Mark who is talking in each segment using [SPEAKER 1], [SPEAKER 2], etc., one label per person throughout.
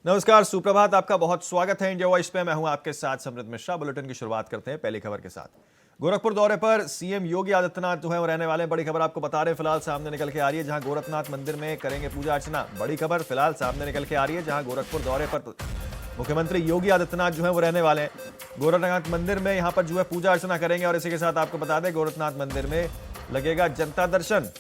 [SPEAKER 1] नमस्कार, सुप्रभात। आपका बहुत स्वागत है इंडिया वॉइस पे। मैं हूं आपके साथ समृद्ध मिश्रा। बुलेटिन की शुरुआत करते हैं पहली खबर के साथ। गोरखपुर दौरे पर सीएम योगी आदित्यनाथ जो है वो रहने वाले हैं। बड़ी खबर आपको बता रहे हैं, फिलहाल सामने निकल के आ रही है, जहां गोरखनाथ मंदिर में करेंगे पूजा अर्चना। बड़ी खबर फिलहाल सामने निकल के आ रही है, जहां गोरखपुर दौरे पर मुख्यमंत्री योगी आदित्यनाथ जो है वो रहने वाले हैं। गोरखनाथ मंदिर में यहां पर जो है पूजा अर्चना करेंगे। और इसी के साथ आपको बता दें, गोरखनाथ मंदिर में लगेगा जनता दर्शन।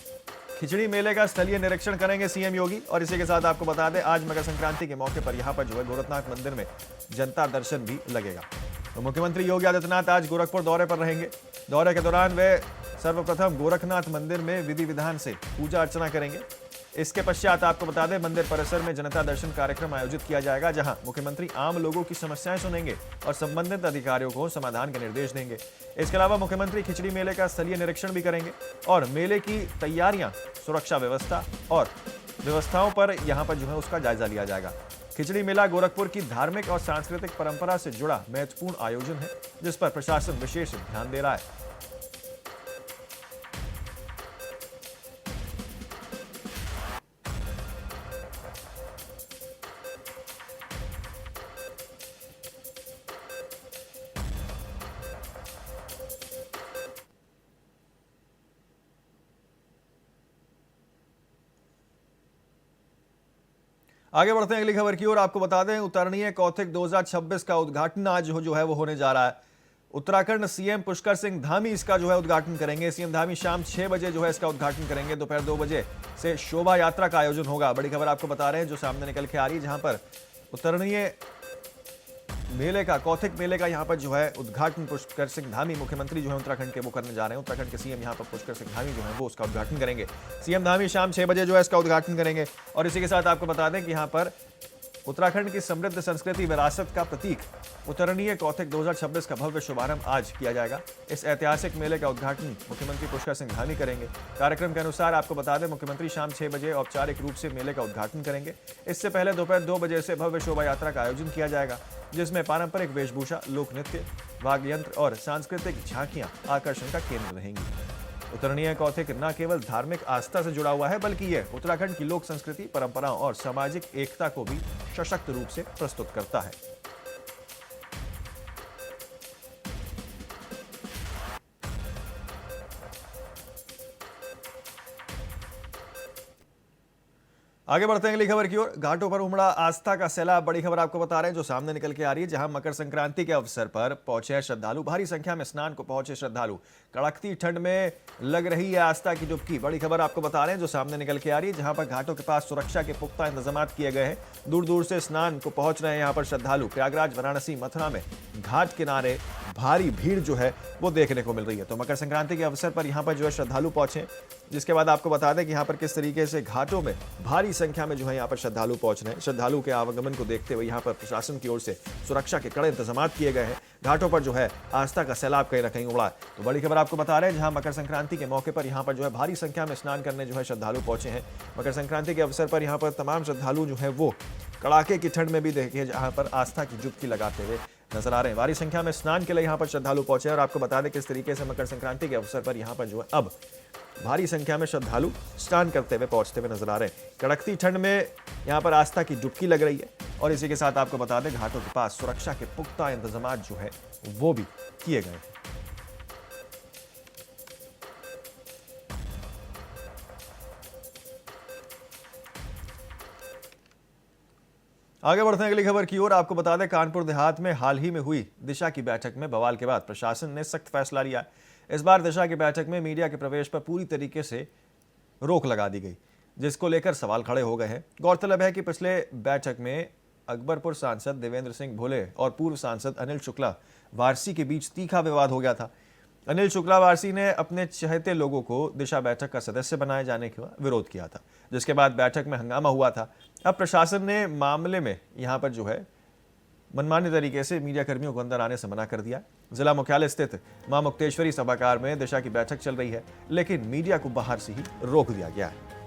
[SPEAKER 1] खिचड़ी मेले का स्थलीय निरीक्षण करेंगे सीएम योगी। और इसी के साथ आपको बता दें, आज मकर संक्रांति के मौके पर यहां पर जो है गोरखनाथ मंदिर में जनता दर्शन भी लगेगा। तो मुख्यमंत्री योगी आदित्यनाथ आज गोरखपुर दौरे पर रहेंगे। दौरे के दौरान वे सर्वप्रथम गोरखनाथ मंदिर में विधि विधान से पूजा अर्चना करेंगे। इसके पश्चात आपको बता दें, मंदिर परिसर में जनता दर्शन कार्यक्रम आयोजित किया जाएगा, जहां मुख्यमंत्री आम लोगों की समस्याएं सुनेंगे और संबंधित अधिकारियों को समाधान के निर्देश देंगे। इसके अलावा मुख्यमंत्री खिचड़ी मेले का स्थलीय निरीक्षण भी करेंगे और मेले की तैयारियां, सुरक्षा व्यवस्था और व्यवस्थाओं पर यहां पर जो है उसका जायजा लिया जाएगा। खिचड़ी मेला गोरखपुर की धार्मिक और सांस्कृतिक परंपरा से जुड़ा महत्वपूर्ण आयोजन है, जिस पर प्रशासन विशेष ध्यान दे रहा है। आगे बढ़ते हैं अगली खबर की ओर। आपको बता दें, उतरणीय कौथिग 2026 का उद्घाटन आज जो है वो होने जा रहा है। उत्तराखंड सीएम पुष्कर सिंह धामी इसका जो है उद्घाटन करेंगे। सीएम धामी शाम 6 बजे जो है इसका उद्घाटन करेंगे। दोपहर 2 बजे से शोभा यात्रा का आयोजन होगा। बड़ी खबर आपको बता रहे हैं जो सामने निकल के आ रही है, जहां पर उतरणीय मेले का, कौथिग मेले का यहां पर जो है उद्घाटन पुष्कर सिंह धामी, मुख्यमंत्री जो है उत्तराखंड के, वो करने जा रहे हैं। उत्तराखंड के सीएम यहां पर पुष्कर सिंह धामी जो है वो उसका उद्घाटन करेंगे। सीएम धामी शाम 6 बजे जो है इसका उद्घाटन करेंगे। और इसी के साथ आपको बता दें कि यहां पर उत्तराखंड की समृद्ध संस्कृति विरासत का प्रतीक उतरणीय कौथिग 2026 का भव्य शुभारंभ आज किया जाएगा। इस ऐतिहासिक मेले का उद्घाटन मुख्यमंत्री पुष्कर सिंह धामी करेंगे। कार्यक्रम के अनुसार आपको बता दें, मुख्यमंत्री शाम 6 बजे औपचारिक रूप से मेले का उद्घाटन करेंगे। इससे पहले दोपहर 2 बजे से भव्य शोभा यात्रा का आयोजन किया जाएगा, जिसमें पारंपरिक वेशभूषा, लोक नृत्य, वाद्य यंत्र और सांस्कृतिक झांकियां आकर्षण का केंद्र रहेंगी। उतरणीय कौथिग न केवल धार्मिक आस्था से जुड़ा हुआ है, बल्कि यह उत्तराखंड की लोक संस्कृति, परंपराओं और सामाजिक एकता को भी सशक्त रूप से प्रस्तुत करता है। आगे बढ़ते हैं अगली खबर की ओर। घाटों पर उमड़ा आस्था का सैलाब। बड़ी खबर आपको बता रहे हैं जो सामने निकल के आ रही है, जहां मकर संक्रांति के अवसर पर पहुंचे श्रद्धालु। भारी संख्या में स्नान को पहुंचे श्रद्धालु। कड़कती ठंड में लग रही है आस्था की डुबकी। बड़ी खबर आपको बता रहे हैं जो सामने निकल के आ रही है, जहां पर घाटों के पास सुरक्षा के पुख्ता इंतजाम किए गए हैं। दूर दूर से स्नान को पहुंच रहे हैं यहाँ पर श्रद्धालु। प्रयागराज, वाराणसी, मथुरा में घाट किनारे भारी भीड़ जो है वो देखने को मिल रही है। तो मकर संक्रांति के अवसर पर यहाँ पर जो है श्रद्धालु पहुंचे, जिसके बाद आपको बता दें कि यहाँ पर किस तरीके से घाटों में भारी संख्या में जो है यहाँ पर श्रद्धालु पहुंच रहे हैं। श्रद्धालु के आवागमन को देखते हुए यहाँ पर प्रशासन की ओर से सुरक्षा के कड़े इंतजाम किए गए हैं। घाटों पर जो है आस्था का सैलाब कहीं ना कहीं उमड़ा है। तो बड़ी खबर आपको बता रहे हैं, जहां मकर संक्रांति के मौके पर यहाँ पर जो है भारी संख्या में स्नान करने जो है श्रद्धालु पहुंचे हैं। मकर संक्रांति के अवसर पर यहाँ पर तमाम श्रद्धालु जो है वो कड़ाके की ठंड में भी देखिए जहां पर आस्था की डुबकी लगाते हुए नजर आ रहे हैं। भारी संख्या में स्नान के लिए यहाँ पर श्रद्धालु पहुंचे हैं। और आपको बता दें किस तरीके से मकर संक्रांति के अवसर पर यहाँ पर जो है अब भारी संख्या में श्रद्धालु स्नान करते हुए, पहुंचते हुए नजर आ रहे हैं। कड़कती ठंड में यहाँ पर आस्था की डुबकी लग रही है। और इसी के साथ आपको बता दें, घाटों के पास सुरक्षा के पुख्ता इंतजाम जो है वो भी किए गए हैं। आगे बढ़ते हैं अगली खबर की ओर। आपको बता दें, कानपुर देहात में हाल ही में हुई दिशा की बैठक में बवाल के बाद प्रशासन ने सख्त फैसला लिया। इस बार दिशा की बैठक में मीडिया के प्रवेश पर पूरी तरीके से रोक लगा दी गई, जिसको लेकर सवाल खड़े हो गए हैं। गौरतलब है कि पिछले बैठक में अकबरपुर सांसद देवेंद्र सिंह भोले और पूर्व सांसद अनिल शुक्ला वारसी के बीच तीखा विवाद हो गया था। अनिल शुक्ला वारसी ने अपने चहेते लोगों को दिशा बैठक का सदस्य बनाए जाने का विरोध किया था, जिसके बाद बैठक में हंगामा हुआ था। अब प्रशासन ने मामले में यहां पर जो है मनमाने तरीके से मीडिया कर्मियों को अंदर आने से मना कर दिया। जिला मुख्यालय स्थित मां मुक्तेश्वरी सभागार में दिशा की बैठक चल रही है, लेकिन मीडिया को बाहर से ही रोक दिया गया है।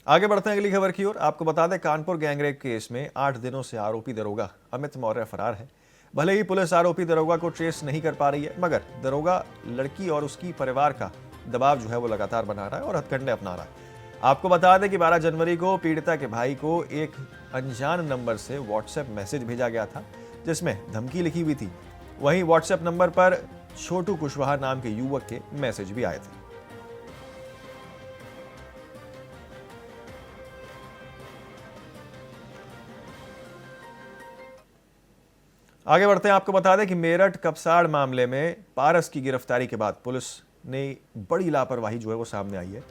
[SPEAKER 1] आगे बढ़ते हैं अगली खबर की ओर। आपको बता दें, कानपुर गैंगरेप केस में 8 दिनों से आरोपी दरोगा अमित मौर्य फरार है। भले ही पुलिस आरोपी दरोगा को ट्रेस नहीं कर पा रही है, मगर दरोगा लड़की और उसकी परिवार का दबाव जो है वो लगातार बना रहा है और हथकंडे अपना रहा है। आपको बता दें कि 12 जनवरी को पीड़िता के भाई को एक अनजान नंबर से व्हाट्सएप मैसेज भेजा गया था, जिसमें धमकी लिखी हुई थी। वहीं व्हाट्सएप नंबर पर छोटू कुशवाहा नाम के युवक के मैसेज भी आए थे। आगे बढ़ते हैं। आपको बता दें कि मेरठ कपसाड़ मामले में पारस की गिरफ्तारी के बाद पुलिस ने बड़ी लापरवाही जो है वो सामने आई है।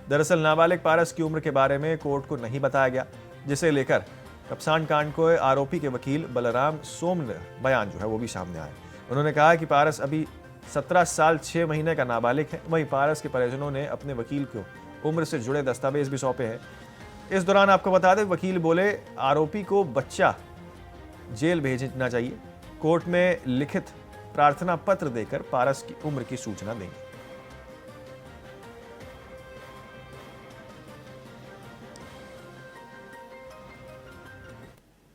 [SPEAKER 1] दरअसल नाबालिग पारस की उम्र के बारे में कोर्ट को नहीं बताया गया, जिसे लेकर कपसाड़ कांड को आरोपी के वकील बलराम सोम ने बयान जो है वो भी सामने आया। उन्होंने कहा कि पारस अभी 17 साल 6 महीने का नाबालिग है। वहीं पारस के परिजनों ने अपने वकील को उम्र से जुड़े दस्तावेज भी सौंपे हैं। इस दौरान आपको बता दें, वकील बोले आरोपी को बच्चा जेल भेजना चाहिए। कोर्ट में लिखित प्रार्थना पत्र देकर पारस की उम्र की सूचना देंगे।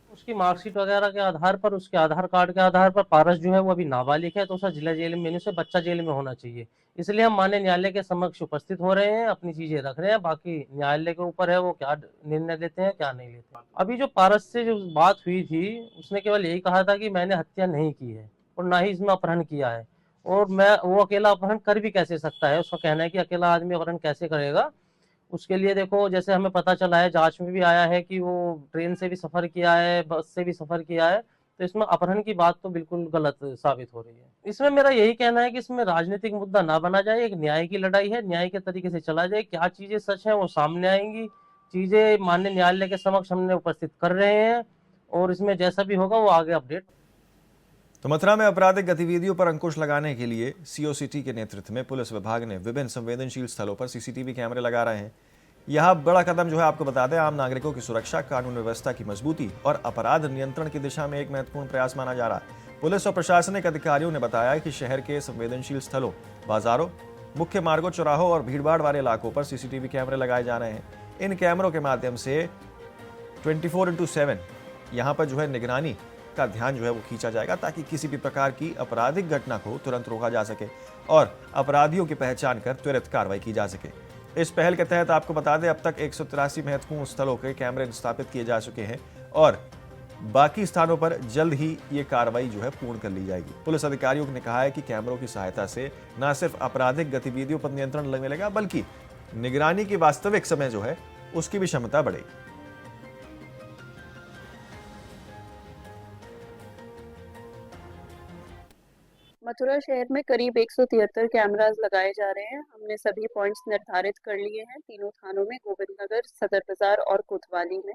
[SPEAKER 2] उसकी मार्कशीट वगैरह के आधार पर, उसके आधार कार्ड के आधार पर पारस जो है वो अभी नाबालिग है, तो उसे जिला जेल में, उसे बच्चा जेल में होना चाहिए। इसलिए हम माननीय न्यायालय के समक्ष उपस्थित हो रहे हैं, अपनी चीजें रख रहे हैं। बाकी न्यायालय के ऊपर है वो क्या निर्णय लेते हैं क्या नहीं लेते। अभी जो पारस से जो बात हुई थी, उसने केवल यही कहा था कि मैंने हत्या नहीं की है और ना ही इसमें अपहरण किया है। और मैं वो अकेला अपहरण कर भी कैसे सकता है, उसका कहना है कि अकेला आदमी अपहरण कैसे करेगा। उसके लिए देखो, जैसे हमें पता चला है, जांच में भी आया है कि वो ट्रेन से भी सफर किया है, बस से भी सफर किया है। तो इसमें अपहरण की बात तो बिल्कुल गलत साबित हो रही है। इसमें मेरा यही कहना है कि इसमें राजनीतिक मुद्दा ना बना जाए, एक न्याय की लड़ाई है, न्याय के तरीके से चला जाए। क्या चीजें सच है वो सामने आएंगी, चीजें माननीय न्यायालय के समक्ष हमने उपस्थित कर रहे हैं, और इसमें जैसा भी होगा वो आगे अपडेट।
[SPEAKER 1] तो मथुरा में आपराधिक गतिविधियों पर अंकुश लगाने के लिए सीओसीटी के नेतृत्व में पुलिस विभाग ने विभिन्न संवेदनशील स्थलों पर सीसीटीवी कैमरे लगा रहे हैं। यह बड़ा कदम जो है, आपको बता दें, आम नागरिकों की सुरक्षा, कानून व्यवस्था की मजबूती और अपराध नियंत्रण की दिशा में एक महत्वपूर्ण प्रयास माना जा रहा है। पुलिस और प्रशासनिक अधिकारियों ने बताया कि शहर के संवेदनशील स्थलों, बाजारों, मुख्य मार्गों, चौराहों और भीड़भाड़ वाले इलाकों पर सीसीटीवी कैमरे लगाए जा रहे हैं। इन कैमरों के माध्यम से 24/7 यहाँ पर जो है निगरानी का ध्यान जो है वो खींचा जाएगा, ताकि किसी भी प्रकार की आपराधिक घटना को तुरंत रोका जा सके और अपराधियों की पहचान कर त्वरित कार्रवाई की जा सके। इस पहल के तहत आपको बता दें, अब तक 183 महत्वपूर्ण स्थलों के कैमरे स्थापित किए जा चुके हैं और बाकी स्थानों पर जल्द ही ये कार्रवाई जो है पूर्ण कर ली जाएगी। पुलिस अधिकारियों ने कहा है कि कैमरों की सहायता से न सिर्फ आपराधिक गतिविधियों पर नियंत्रण मिलेगा, बल्कि निगरानी की वास्तविक समय जो है उसकी भी क्षमता बढ़ेगी।
[SPEAKER 3] मथुरा शहर में करीब 173 कैमरास लगाए जा रहे हैं। हमने सभी पॉइंट्स निर्धारित कर लिए हैं, तीनों थानों में, गोविंद नगर, सदर बाजार और कोतवाली में।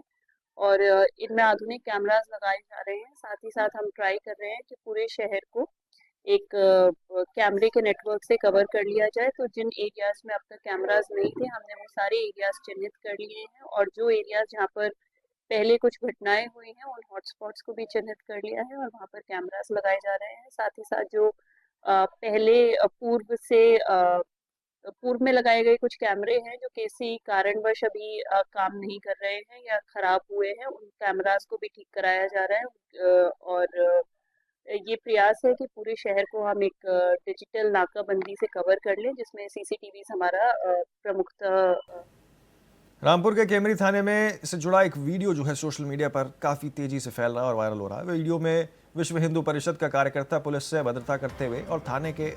[SPEAKER 3] और इनमें आधुनिक कैमरास लगाए जा रहे हैं। साथ ही साथ हम ट्राई कर रहे हैं कि पूरे शहर को एक कैमरे के नेटवर्क से कवर कर लिया जाए। तो जिन एरियाज में अब तक कैमरास नहीं थे, हमने वो सारे एरियाज चिन्हित कर लिए हैं, और जो एरियाज जहाँ पर पहले कुछ घटनाएं हुई हैं उन हॉटस्पॉट्स को भी चिन्हित कर लिया है और वहाँ पर कैमरास लगाए जा रहे हैं। साथ ही साथ जो पहले पूर्व में लगाए गए कुछ कैमरे हैं जो किसी कारणवश अभी काम नहीं कर रहे हैं या खराब हुए हैं, उन कैमरास को भी ठीक कराया जा रहा है। और ये प्रयास है कि पूरे शहर को हम एक डिजिटल नाकाबंदी से कवर कर लें, जिसमें सीसीटीवी हमारा प्रमुखतः।
[SPEAKER 1] रामपुर के केमरी थाने में से जुड़ा एक वीडियो जो है सोशल मीडिया पर काफ़ी तेजी से फैल रहा है और वायरल हो रहा है। वीडियो में विश्व हिंदू परिषद का कार्यकर्ता पुलिस से अभद्रता करते हुए और थाने के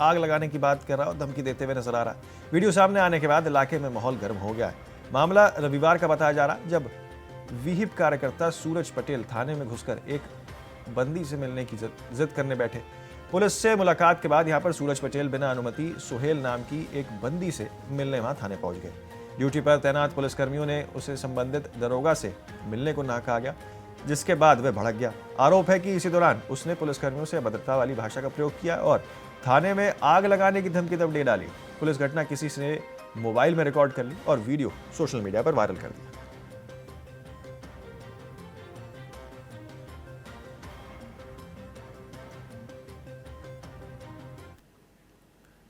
[SPEAKER 1] आग लगाने की बात कर रहा है और धमकी देते हुए नजर आ रहा है। वीडियो सामने आने के बाद इलाके में माहौल गर्म हो गया है। मामला रविवार का बताया जा रहा है, जब विहिप कार्यकर्ता सूरज पटेल थाने में घुसकर एक बंदी से मिलने की जिद करने बैठे। पुलिस से मुलाकात के बाद यहाँ पर सूरज पटेल बिना अनुमति सुहेल नाम की एक बंदी से मिलने वहां थाने पहुंच गए। ड्यूटी पर तैनात पुलिसकर्मियों ने उसे संबंधित दरोगा से मिलने को ना कहा गया, जिसके बाद वह भड़क गया। आरोप है कि इसी दौरान उसने पुलिसकर्मियों से अभद्रता वाली भाषा का प्रयोग किया और थाने में आग लगाने की धमकी तक दे डाली। पुलिस घटना किसी से मोबाइल में रिकॉर्ड कर ली और वीडियो सोशल मीडिया पर वायरल कर दिया।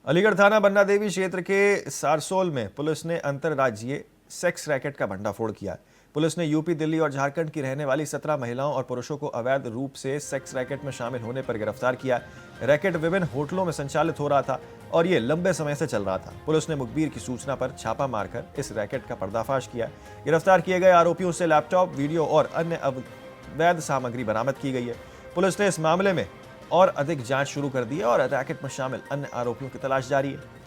[SPEAKER 1] अलीगढ़ थाना बन्ना देवी क्षेत्र के सारसोल में पुलिस ने अंतर्राज्यीय सेक्स रैकेट का भंडाफोड़ किया। पुलिस ने यूपी, दिल्ली और झारखंड की रहने वाली 17 महिलाओं और पुरुषों को अवैध रूप से सेक्स रैकेट में शामिल होने पर गिरफ्तार किया। रैकेट विभिन्न होटलों में संचालित हो रहा था और ये लंबे समय से चल रहा था। पुलिस ने मुखबिर की सूचना पर छापा मारकर इस रैकेट का पर्दाफाश किया। गिरफ्तार किए गए आरोपियों से लैपटॉप, वीडियो और अन्य अवैध सामग्री बरामद की गई है। पुलिस ने इस मामले में और अधिक जांच शुरू कर दी है और रैकेट में शामिल अन्य आरोपियों की तलाश जारी है।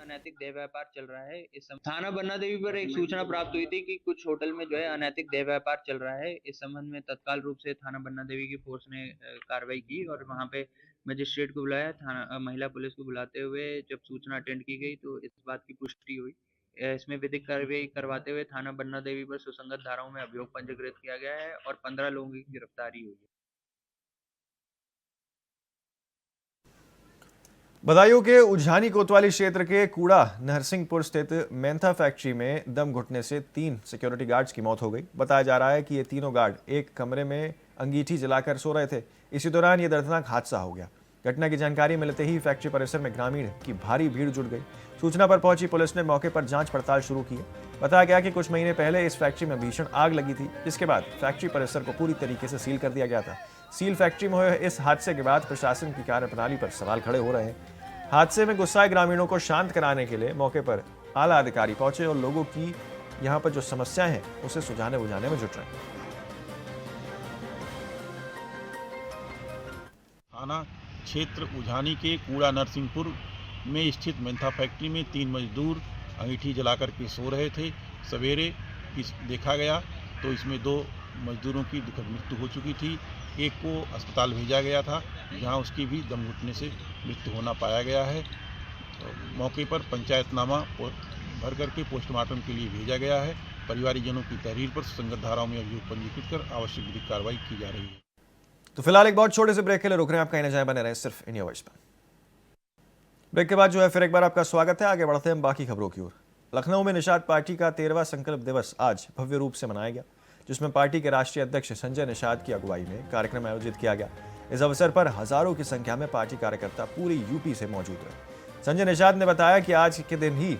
[SPEAKER 4] अनैतिक देह व्यापार चल रहा है। इस थाना बन्ना देवी पर एक सूचना प्राप्त हुई थी कि कुछ होटल में जो है अनैतिक देह व्यापार चल रहा है। इस संबंध में तत्काल रूप से थाना बन्ना देवी की फोर्स ने कार्रवाई की और वहां पे मजिस्ट्रेट को बुलाया। थाना महिला पुलिस को बुलाते हुए जब सूचना अटेंड की गई तो इस बात की पुष्टि हुई। इसमें विधिक कार्रवाई करवाते हुए थाना बन्ना देवी पर सुसंगत धाराओं में अभियोग पंजीकृत किया गया है और 15 लोगों की गिरफ्तारी हुई है।
[SPEAKER 1] बदायूं के उज्झानी कोतवाली क्षेत्र के कूड़ा नरसिंहपुर स्थित मेंथा फैक्ट्री में दम घुटने से 3 सिक्योरिटी गार्ड्स की मौत हो गई। बताया जा रहा है कि ये तीनों गार्ड एक कमरे में अंगीठी जलाकर सो रहे थे। इसी दौरान ये दर्दनाक हादसा हो गया। घटना की जानकारी मिलते ही फैक्ट्री परिसर में ग्रामीण की भारी भीड़ जुट गई। सूचना पर पहुंची पुलिस ने मौके पर जांच पड़ताल शुरू की। बताया गया कि कुछ महीने पहले इस फैक्ट्री में भीषण आग लगी थी, जिसके बाद फैक्ट्री परिसर को पूरी तरीके से सील कर दिया गया था। सील फैक्ट्री में हुए इस हादसे के बाद प्रशासन की कार्यप्रणाली पर सवाल खड़े हो रहे हैं। हादसे में गुस्साए ग्रामीणों को शांत कराने के लिए मौके पर आला अधिकारी पहुंचे और लोगों की यहां पर जो समस्याएं हैं उसे सुलझाने बुझाने में जुट रहे हैं।
[SPEAKER 5] थाना क्षेत्र उझानी के कूड़ा नरसिंहपुर में स्थित मेंथा फैक्ट्री में 3 मजदूर अंगीठी जलाकर के सो रहे थे। सवेरे देखा गया तो इसमें 2 मजदूरों की दुखद मृत्यु हो चुकी थी। एक को अस्पताल भेजा गया था, जहां उसकी भी दम घुटने से मृत्यु होना पाया गया है। मौके पर पंचायतनामा भर करके पोस्टमार्टम के लिए भेजा गया है। परिवारजनों की तहरीर पर सुसंगत धाराओं में अभियोग पंजीकृत कर आवश्यक विधिक कार्रवाई की जा रही है।
[SPEAKER 1] तो फिलहाल एक बहुत छोटे से ब्रेक के लिए रुक रहे हैं। आप कहीं ना जाए, बने रहे सिर्फ इंडिया वॉइस पर। ब्रेक के बाद जो है फिर एक बार आपका स्वागत है। आगे बढ़ते हैं बाकी खबरों की ओर। लखनऊ में निषाद पार्टी का 13वां संकल्प दिवस आज भव्य रूप से मनाया गया, जिसमें पार्टी के राष्ट्रीय अध्यक्ष संजय निषाद की अगुवाई में कार्यक्रम आयोजित किया गया। इस अवसर पर हजारों की संख्या में पार्टी कार्यकर्ता पूरी यूपी से मौजूद रहे। संजय निषाद ने बताया कि आज के दिन ही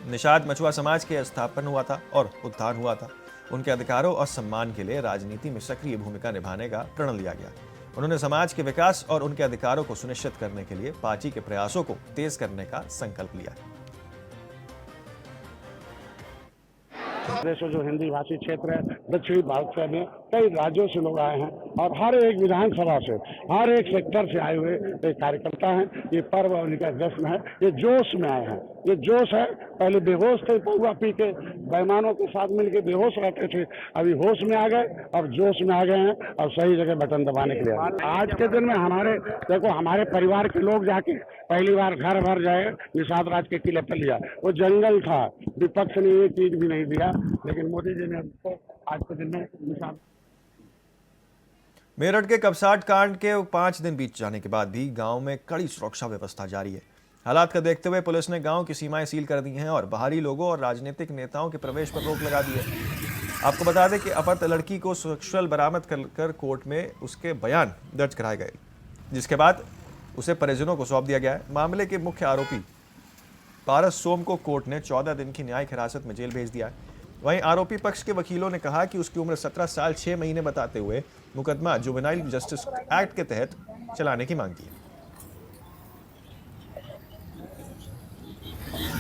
[SPEAKER 1] निषाद मछुआ समाज के स्थापन हुआ था और उत्थान हुआ था। उनके अधिकारों और सम्मान के लिए राजनीति में सक्रिय भूमिका निभाने का प्रण लिया गया। उन्होंने समाज के विकास और उनके अधिकारों को सुनिश्चित करने के लिए पार्टी के प्रयासों को तेज करने का संकल्प लिया।
[SPEAKER 6] प्रदेश में जो हिंदी भाषी क्षेत्र है, दक्षिणी भारत में कई राज्यों से लोग आए हैं और हर एक विधानसभा से, हर एक सेक्टर से आए हुए एक कार्यकर्ता हैं। ये पर्व और इनका जश्न है। ये जोश में आए हैं, ये जोश है। पहले बेहोश थे, पौवा पी के बेईमानों के साथ मिलकर बेहोश रहते थे, अभी होश में आ गए, अब जोश में आ गए हैं और सही जगह बटन दबाने के लिए। आज के दिन में हमारे परिवार के लोग जाके पहली बार घर भर जाए निषाद राज के किले पर लिया। वो जंगल था, विपक्ष ने ये चीज भी नहीं दिया, लेकिन मोदी जी ने हमको आज के दिन में निषाद।
[SPEAKER 1] मेरठ के कपसाट कांड के 5 दिन बीत जाने के बाद भी गांव में कड़ी सुरक्षा व्यवस्था जारी है। हालात का देखते हुए पुलिस ने गांव की सीमाएं सील कर दी हैं और बाहरी लोगों और राजनीतिक नेताओं के प्रवेश पर रोक लगा दी है। आपको बता दें कि अपहृत लड़की को सेक्सुअल बरामद कर कोर्ट में उसके बयान दर्ज कराए गए, जिसके बाद उसे परिजनों को सौंप दिया गया है। मामले के मुख्य आरोपी पारस सोम को कोर्ट ने 14 दिन की न्यायिक हिरासत में जेल भेज दिया है। वहीं आरोपी पक्ष के वकीलों ने कहा कि उसकी उम्र 17 साल 6 महीने बताते हुए मुकदमा जुवेनाइल जस्टिस एक्ट के तहत चलाने की मांग की है।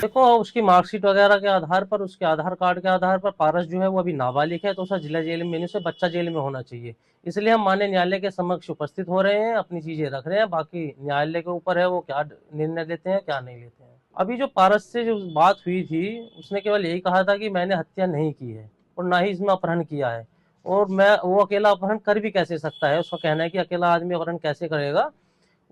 [SPEAKER 2] देखो, उसकी मार्कशीट वगैरह के आधार पर, उसके आधार कार्ड के आधार पर पारस जो है वो अभी नाबालिग है, तो उसका जिला जेल में नहीं, उसे बच्चा जेल में होना चाहिए। इसलिए हम माननीय न्यायालय के समक्ष उपस्थित हो रहे हैं, अपनी चीजें रख रहे हैं। बाकी न्यायालय के ऊपर है वो क्या निर्णय लेते हैं, क्या नहीं लेते हैं। अभी जो पारस से जो बात हुई थी, उसने केवल यही कहा था कि मैंने हत्या नहीं की है और ना ही इसमें अपहरण किया है, और वो अकेला अपहरण कर भी कैसे सकता है। उसका कहना है कि अकेला आदमी अपहरण कैसे करेगा।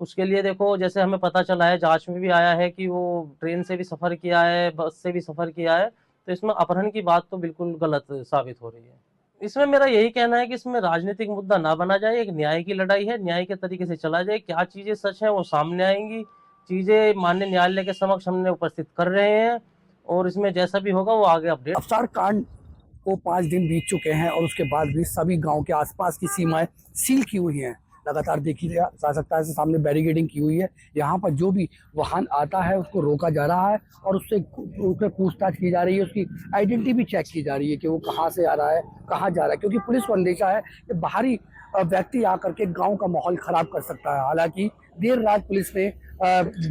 [SPEAKER 2] उसके लिए देखो, जैसे हमें पता चला है, जांच में भी आया है कि वो ट्रेन से भी सफर किया है, बस से भी सफर किया है, तो इसमें अपहरण की बात तो बिल्कुल गलत साबित हो रही है। इसमें मेरा यही कहना है कि इसमें राजनीतिक मुद्दा ना बना जाए, एक न्याय की लड़ाई है, न्याय के तरीके से चला जाए। क्या चीजें सच है वो सामने आएंगी, चीजें माननीय न्यायालय के समक्ष हमने उपस्थित कर रहे हैं, और इसमें जैसा भी होगा वो आगे अपडेट।
[SPEAKER 7] कपसार कांड को 5 दिन बीत चुके हैं और उसके बाद भी सभी गांव के आसपास की सीमाएं सील की हुई हैं। लगातार देखी जा सकता है, सामने बैरिकेडिंग की हुई है। यहाँ पर जो भी वाहन आता है उसको रोका जा रहा है और उससे पूछताछ की जा रही है, उसकी आइडेंटिटी भी चेक की जा रही है कि वो कहाँ से आ रहा है, कहाँ जा रहा है, क्योंकि पुलिस को अंदेशा है कि बाहरी व्यक्ति आकर के गांव का माहौल खराब कर सकता है। हालांकि देर रात पुलिस ने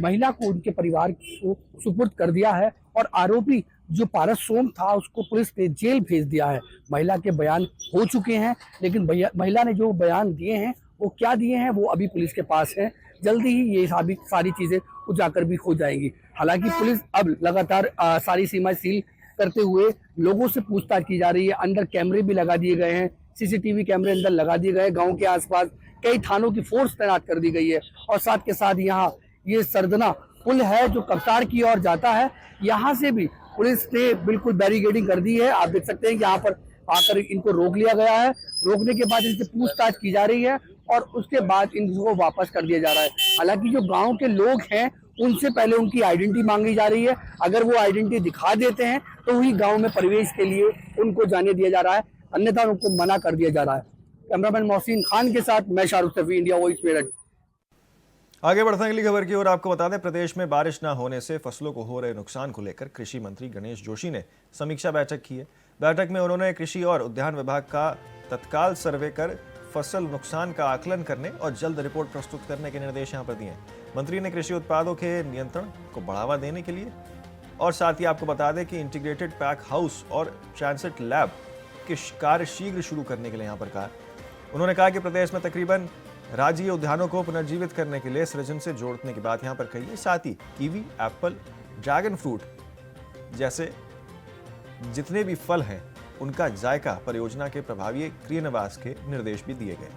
[SPEAKER 7] महिला को उनके परिवार को सुपुर्द कर दिया है और आरोपी जो पारस सोम था उसको पुलिस ने जेल भेज दिया है। महिला के बयान हो चुके हैं, लेकिन महिला ने जो बयान दिए हैं वो क्या दिए हैं वो अभी पुलिस के पास है। जल्दी ही ये सारी चीजें उजागर भी हो जाएंगी। हालांकि पुलिस अब लगातार सारी सीमाएं सील करते हुए लोगों से पूछताछ की जा रही है। अंदर कैमरे भी लगा दिए गए हैं, सीसीटीवी कैमरे अंदर लगा दिए गए। गांव के आसपास कई थानों की फोर्स तैनात कर दी गई है और साथ के साथ यहाँ ये सरदना पुल है जो कब्सार की ओर जाता है, यहाँ से भी पुलिस ने बिल्कुल बैरिकेडिंग कर दी है। आप देख सकते हैं कि यहाँ पर आकर इनको रोक लिया गया है। रोकने के बाद इनसे पूछताछ की जा रही है और उसके बाद इनको वापस कर दिया जा रहा है। हालांकि जो गांव के लोग हैं उनसे पहले उनकी आइडेंटिटी मांगी जा रही है। अगर वो आइडेंटिटी दिखा देते हैं तो वही गांव में प्रवेश के लिए उनको जाने दिया जा रहा है, अन्यथा उनको मना कर दिया जा रहा है। कैमरामैन मोहसिन खान के साथ मैं शाहरुख सफी, इंडिया वॉइस मेरठ।
[SPEAKER 1] आगे बढ़ते हैं अगली खबर की ओर। आपको बता दें, प्रदेश में बारिश न होने से फसलों को हो रहे नुकसान को लेकर कृषि मंत्री गणेश जोशी ने समीक्षा बैठक की है। बैठक में उन्होंने कृषि और उद्यान विभाग का तत्काल सर्वे कर फसल नुकसान का आकलन करने और जल्द रिपोर्ट प्रस्तुत करने के निर्देश यहां पर दिए। मंत्री ने कृषि उत्पादों के नियंत्रण को बढ़ावा देने के लिए और साथ ही आपको बता दें कि इंटीग्रेटेड पैक हाउस और ट्रांसिट लैब के कार्य शीघ्र शुरू करने के लिए यहां पर कहा। उन्होंने कहा कि प्रदेश में तकरीबन राज्य उद्यानों को पुनर्जीवित करने के लिए सृजन से जोड़ने की बात यहां पर कही है। साथ ही कीवी, एप्पल, ड्रैगन फ्रूट जैसे जितने भी फल हैं उनका जायका परियोजना के प्रभावी क्रियान्वयन के निर्देश भी दिए गए।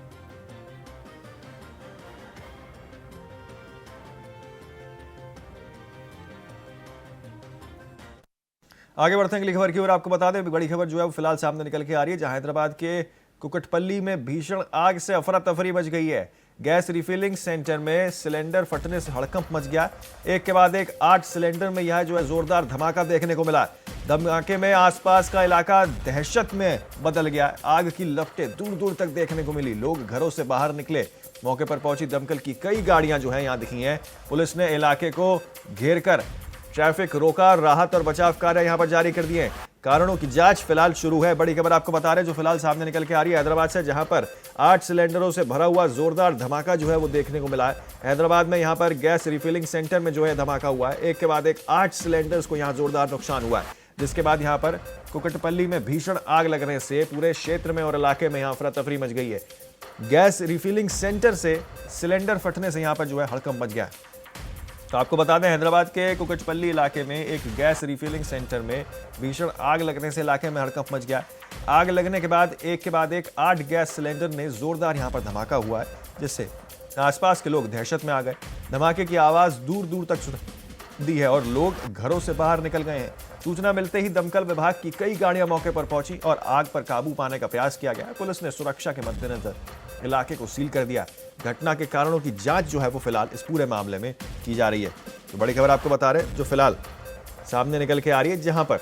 [SPEAKER 1] आगे बढ़ते हैं अगली खबर की ओर। आपको बता दें, बड़ी खबर जो है वो फिलहाल सामने निकल के आ रही है, जहां हैदराबाद के कुकटपल्ली में भीषण आग से अफरा तफरी मच गई है। गैस रिफिलिंग सेंटर में सिलेंडर फटने से हड़कंप मच गया। एक के बाद एक 8 सिलेंडर में यह जो है जोरदार धमाका देखने को मिला। धमाके में आसपास का इलाका दहशत में बदल गया। आग की लपटें दूर दूर तक देखने को मिली। लोग घरों से बाहर निकले। मौके पर पहुंची दमकल की कई गाड़ियां जो है यहां दिखी हैं। पुलिस ने इलाके को घेर कर ट्रैफिक रोका, राहत और बचाव कार्य यहां पर जारी कर दिए। कारणों की जांच फिलहाल शुरू है। बड़ी खबर आपको बता रहे हैं जो फिलहाल सामने निकल के आ रही है हैदराबाद से, जहां पर 8 सिलेंडरों से भरा हुआ जोरदार धमाका जो है वो देखने को मिला है। हैदराबाद में यहां पर गैस रिफिलिंग सेंटर में जो है धमाका हुआ है। एक के बाद एक 8 सिलेंडर्स को यहां जोरदार नुकसान हुआ है, जिसके बाद यहां पर कुकटपल्ली में भीषण आग लगने से पूरे क्षेत्र में और इलाके में यहां अफरा तफरी मच गई है। गैस रिफिलिंग सेंटर से सिलेंडर फटने से यहां पर जो है हड़कंप मच गया। तो आपको बता दें, हैदराबाद के कुकटपल्ली इलाके में एक गैस रिफिलिंग सेंटर में भीषण आग लगने से इलाके में हड़कंप मच गया। आग लगने के बाद एक 8 गैस सिलेंडर में जोरदार यहां पर धमाका हुआ है, जिससे आसपास के लोग दहशत में आ गए। धमाके की आवाज दूर दूर तक सुनाई दी है और लोग घरों से बाहर निकल गए हैं। सूचना मिलते ही दमकल विभाग की कई गाड़ियां मौके पर पहुंची और आग पर काबू पाने का प्रयास किया गया। पुलिस ने सुरक्षा के मद्देनजर इलाके को सील कर दिया। घटना के कारणों की जांच जो है वो फिलहाल इस पूरे मामले में की जा रही है। तो बड़ी खबर आपको बता रहे हैं जो फिलहाल सामने निकल के आ रही है, जहां पर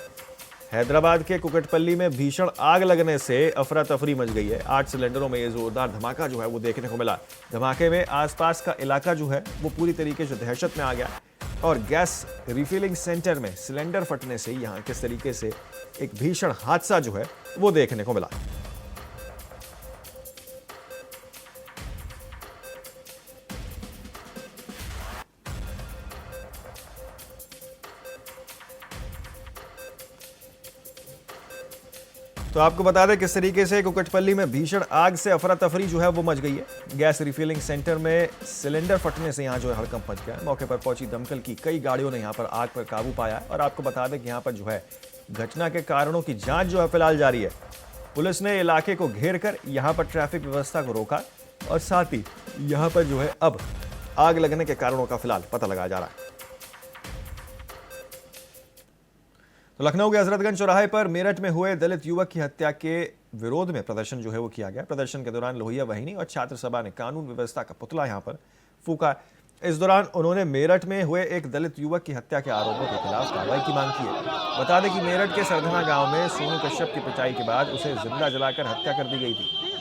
[SPEAKER 1] हैदराबाद के कुकटपल्ली में भीषण आग लगने से अफरा तफरी मच गई है। 8 सिलेंडरों में ये जोरदार धमाका जो है वो देखने को मिला। धमाके में आसपास का इलाका जो है वो पूरी तरीके से दहशत में आ गया और गैस रिफिलिंग सेंटर में सिलेंडर फटने से यहां किस तरीके से एक भीषण हादसा जो है वो देखने को मिला। तो आपको बता दें किस तरीके से कुकटपल्ली में भीषण आग से अफरा तफरी जो है वो मच गई है। गैस रिफिलिंग सेंटर में सिलेंडर फटने से यहाँ जो है हड़कंप मच गया है। मौके पर पहुंची दमकल की कई गाड़ियों ने यहाँ पर आग पर काबू पाया है और आपको बता दें कि यहाँ पर जो है घटना के कारणों की जांच जो है फिलहाल जारी है। पुलिस ने इलाके को घेर कर यहाँ पर ट्रैफिक व्यवस्था को रोका और साथ ही यहाँ पर जो है अब आग लगने के कारणों का फिलहाल पता लगाया जा रहा है। तो लखनऊ के हजरतगंज चौराहे पर मेरठ में हुए दलित युवक की हत्या के विरोध में प्रदर्शन जो है वो किया गया। प्रदर्शन के दौरान लोहिया वाहिनी और छात्र सभा ने कानून व्यवस्था का पुतला यहां पर फूका। इस दौरान उन्होंने मेरठ में हुए एक दलित युवक की हत्या के आरोपों के खिलाफ कार्रवाई की मांग की है। बता दें कि मेरठ के सरधना गांव में सोनू कश्यप की पिटाई के बाद उसे जिंदा जलाकर हत्या कर दी गई थी।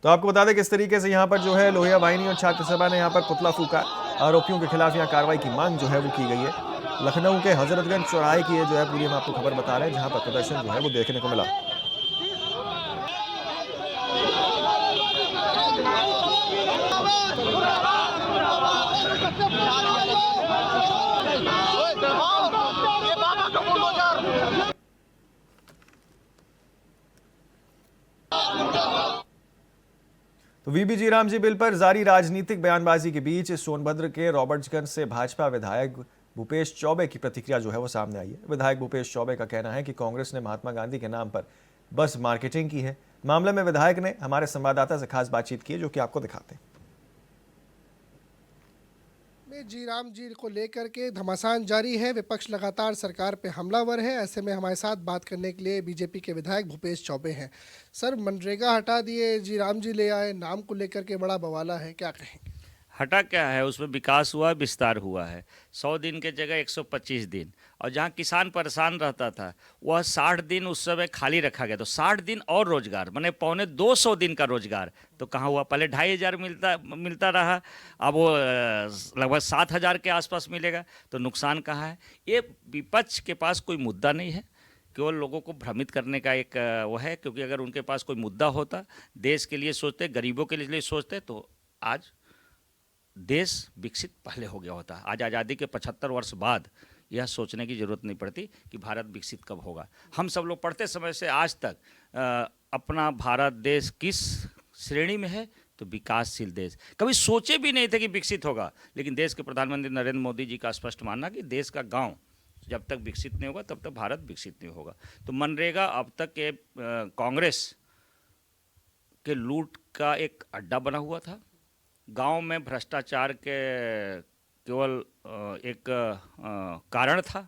[SPEAKER 1] तो आपको बता दें किस तरीके से यहाँ पर जो है लोहिया वाहिनी और छात्र सभा ने यहाँ पर पुतला फूका। आरोपियों के खिलाफ यहाँ कार्रवाई की मांग जो है वो की गई है। लखनऊ के हजरतगंज चौराहे की ये जो है पूरी हम आपको खबर बता रहे हैं, जहाँ पर प्रदर्शन जो है वो देखने को मिला। तो वीबी जी राम जी बिल पर जारी राजनीतिक बयानबाजी के बीच सोनभद्र के रॉबर्ट्सगंज से भाजपा विधायक भूपेश चौबे की प्रतिक्रिया जो है वो सामने आई है। विधायक भूपेश चौबे का कहना है कि कांग्रेस ने महात्मा गांधी के नाम पर बस मार्केटिंग की है। मामले में विधायक ने हमारे संवाददाता से खास बातचीत की है, जो कि आपको दिखाते हैं।
[SPEAKER 8] जी राम जी को लेकर के घमासान जारी है। विपक्ष लगातार सरकार पे हमलावर है। ऐसे में हमारे साथ बात करने के लिए बीजेपी के विधायक भूपेश चौबे हैं। सर, मनरेगा हटा दिए, जी राम जी ले आए, नाम को लेकर के बड़ा बवाला है, क्या कहेंगे?
[SPEAKER 9] हटा क्या है, उसमें विकास हुआ, विस्तार हुआ है। 100 दिन के जगह 125 दिन, और जहाँ किसान परेशान रहता था वह 60 दिन उस समय खाली रखा गया। तो 60 दिन और रोजगार, माने 250 दिन का रोजगार तो कहाँ हुआ? पहले 2500 मिलता रहा, अब वो लगभग 7000 के आसपास मिलेगा। तो नुकसान कहाँ है? ये विपक्ष के पास कोई मुद्दा नहीं है, केवल लोगों को भ्रमित करने का एक वो है। क्योंकि अगर उनके पास कोई मुद्दा होता, देश के लिए सोचते, गरीबों के लिए सोचते, तो आज देश विकसित पहले हो गया होता। आज आज़ादी के 75 वर्ष बाद यह सोचने की ज़रूरत नहीं पड़ती कि भारत विकसित कब होगा। हम सब लोग पढ़ते समय से आज तक अपना भारत देश किस श्रेणी में है? तो विकासशील देश। कभी सोचे भी नहीं थे कि विकसित होगा। लेकिन देश के प्रधानमंत्री नरेंद्र मोदी जी का स्पष्ट मानना कि देश का गांव जब तक विकसित नहीं होगा तब तक भारत विकसित नहीं होगा। तो मनरेगा अब तक के कांग्रेस के लूट का एक अड्डा बना हुआ था। गांव में भ्रष्टाचार के केवल एक कारण था।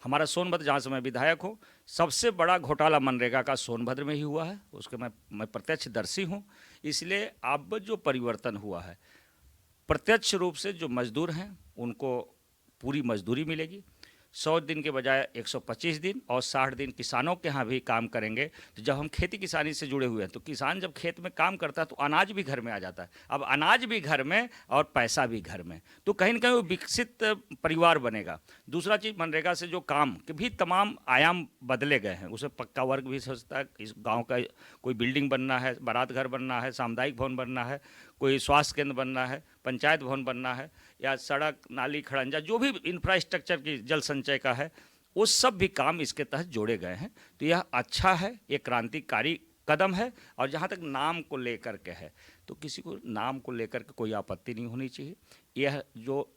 [SPEAKER 9] हमारा सोनभद्र, जहाँ से मैं विधायक हूँ, सबसे बड़ा घोटाला मनरेगा का सोनभद्र में ही हुआ है। उसके मैं प्रत्यक्षदर्शी हूँ। इसलिए अब जो परिवर्तन हुआ है, प्रत्यक्ष रूप से जो मजदूर हैं उनको पूरी मजदूरी मिलेगी। 100 दिन के बजाय 125 दिन और 60 दिन किसानों के यहाँ भी काम करेंगे। तो जब हम खेती किसानी से जुड़े हुए हैं, तो किसान जब खेत में काम करता है तो अनाज भी घर में आ जाता है। अब अनाज भी घर में और पैसा भी घर में, तो कहीं ना कहीं वो विकसित परिवार बनेगा। दूसरा चीज़, मनरेगा से जो काम के भी तमाम आयाम बदले गए हैं। उसे पक्का वर्ग भी सोचता है, इस गाँव का कोई बिल्डिंग बनना है, बारात घर बनना है, सामुदायिक भवन बनना है, कोई स्वास्थ्य केंद्र बनना है, पंचायत भवन बनना है, या सड़क नाली खड़ंजा जो भी इंफ्रास्ट्रक्चर की जल संचय का है, वो सब भी काम इसके तहत जोड़े गए हैं। तो यह अच्छा है, ये क्रांतिकारी कदम है। और जहाँ तक नाम को लेकर के है, तो किसी को नाम को लेकर के कोई आपत्ति नहीं होनी चाहिए। यह जो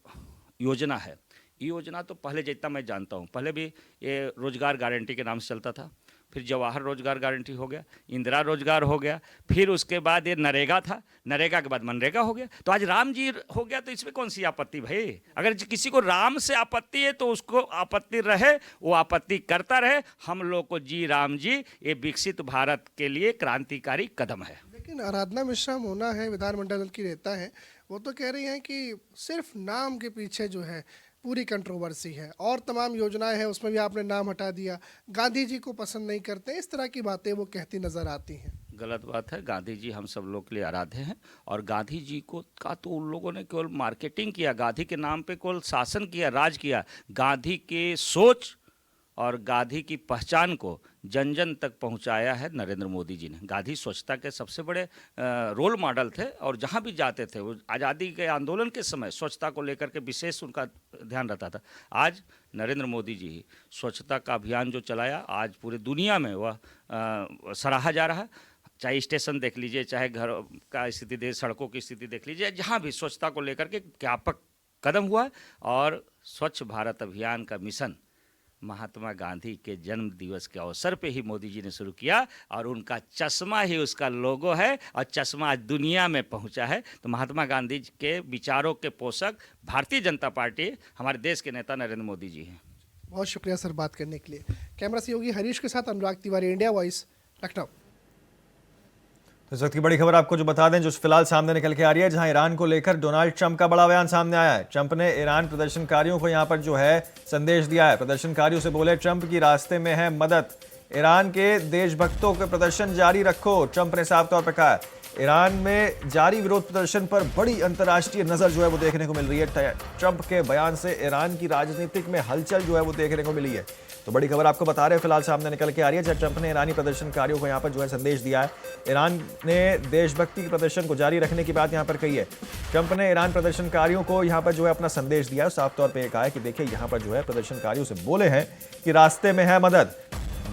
[SPEAKER 9] योजना है, ये योजना तो पहले जितना मैं जानता हूँ, पहले भी ये रोजगार गारंटी के नाम से चलता था। फिर जवाहर रोजगार गारंटी हो गया, इंदिरा रोजगार हो गया, फिर उसके बाद ये नरेगा था, नरेगा के बाद मनरेगा हो गया। तो आज राम जी हो गया, तो इसमें कौन सी आपत्ति भाई? अगर किसी को राम से आपत्ति है तो उसको आपत्ति रहे, वो आपत्ति करता रहे। हम लोग को जी राम जी, ये विकसित भारत के लिए क्रांतिकारी कदम है।
[SPEAKER 8] लेकिन आराधना मिश्रा मोना है, विधानमंडल दल की नेता है, वो तो कह रही हैं कि सिर्फ नाम के पीछे जो है पूरी कंट्रोवर्सी है, और तमाम योजनाएं हैं उसमें भी आपने नाम हटा दिया, गांधी जी को पसंद नहीं करते, इस तरह की बातें वो कहती नजर आती हैं।
[SPEAKER 9] गलत बात है। गांधी जी हम सब लोग के लिए आराध्य हैं, और गांधी जी को का तो उन लोगों ने केवल मार्केटिंग किया, गांधी के नाम पे केवल शासन किया, राज किया। गांधी के सोच और गांधी की पहचान को जन जन तक पहुंचाया है नरेंद्र मोदी जी ने। गांधी स्वच्छता के सबसे बड़े रोल मॉडल थे, और जहां भी जाते थे, वो आज़ादी के आंदोलन के समय स्वच्छता को लेकर के विशेष उनका ध्यान रहता था। आज नरेंद्र मोदी जी ही स्वच्छता का अभियान जो चलाया, आज पूरे दुनिया में वह सराहा जा रहा है। चाहे स्टेशन देख लीजिए, चाहे घर का स्थिति देख, सड़कों की स्थिति देख लीजिए, जहाँ भी स्वच्छता को लेकर के व्यापक कदम हुआ है। और स्वच्छ भारत अभियान का मिशन महात्मा गांधी के जन्म दिवस के अवसर पे ही मोदी जी ने शुरू किया और उनका चश्मा ही उसका लोगो है और चश्मा आज दुनिया में पहुंचा है। तो महात्मा गांधी के विचारों के पोषक भारतीय जनता पार्टी, हमारे देश के नेता नरेंद्र मोदी जी हैं।
[SPEAKER 8] बहुत शुक्रिया सर बात करने के लिए। कैमरा सहयोगी हरीश के साथ अनुराग तिवारी, इंडिया वॉइस, लखनऊ।
[SPEAKER 1] तो इस वक्त की बड़ी खबर आपको जो बता दें, जो फिलहाल सामने निकल के आ रही है, जहां ईरान को लेकर डोनाल्ड ट्रंप का बड़ा बयान सामने आया है। ट्रंप ने ईरान प्रदर्शनकारियों को यहां पर जो है संदेश दिया है। प्रदर्शनकारियों से बोले, ट्रंप की रास्ते में है मदद, ईरान के देशभक्तों के प्रदर्शन जारी रखो। ट्रंप ने साफ तौर पर कहा है। ईरान में जारी विरोध प्रदर्शन पर बड़ी अंतर्राष्ट्रीय नजर जो है वो देखने को मिल रही है। ट्रंप के बयान से ईरान की राजनीतिक में हलचल जो है वो देखने को मिली है। तो बड़ी खबर आपको बता रहे हैं, फिलहाल सामने निकल के आ रही है, जब ट्रंप ने ईरानी प्रदर्शनकारियों को यहाँ पर जो है संदेश दिया है। ईरान ने देशभक्ति के प्रदर्शन को जारी रखने की बात यहाँ पर कही है। ट्रंप ने ईरान प्रदर्शनकारियों को यहाँ पर जो है अपना संदेश दिया है। साफ तौर पर कहा है कि देखिए, यहाँ पर जो है प्रदर्शनकारियों से बोले हैं कि रास्ते में है मदद।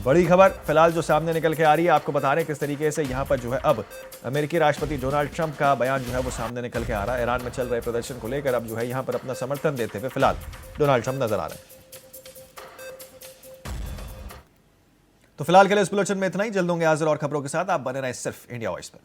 [SPEAKER 1] बड़ी खबर फिलहाल जो सामने निकल के आ रही है, आपको बता रहे हैं किस तरीके से यहाँ पर जो है अब अमेरिकी राष्ट्रपति डोनाल्ड ट्रंप का बयान जो है वो सामने निकल के आ रहा है। ईरान में चल रहे प्रदर्शन को लेकर अब जो है यहाँ पर अपना समर्थन देते हुए फिलहाल डोनाल्ड ट्रंप नजर आ रहे हैं। तो फिलहाल के लिए इस बुलेटिन में इतना ही। जल्द होंगे हाजिर और खबरों के साथ। आप बने रहें सिर्फ इंडिया वॉइस पर।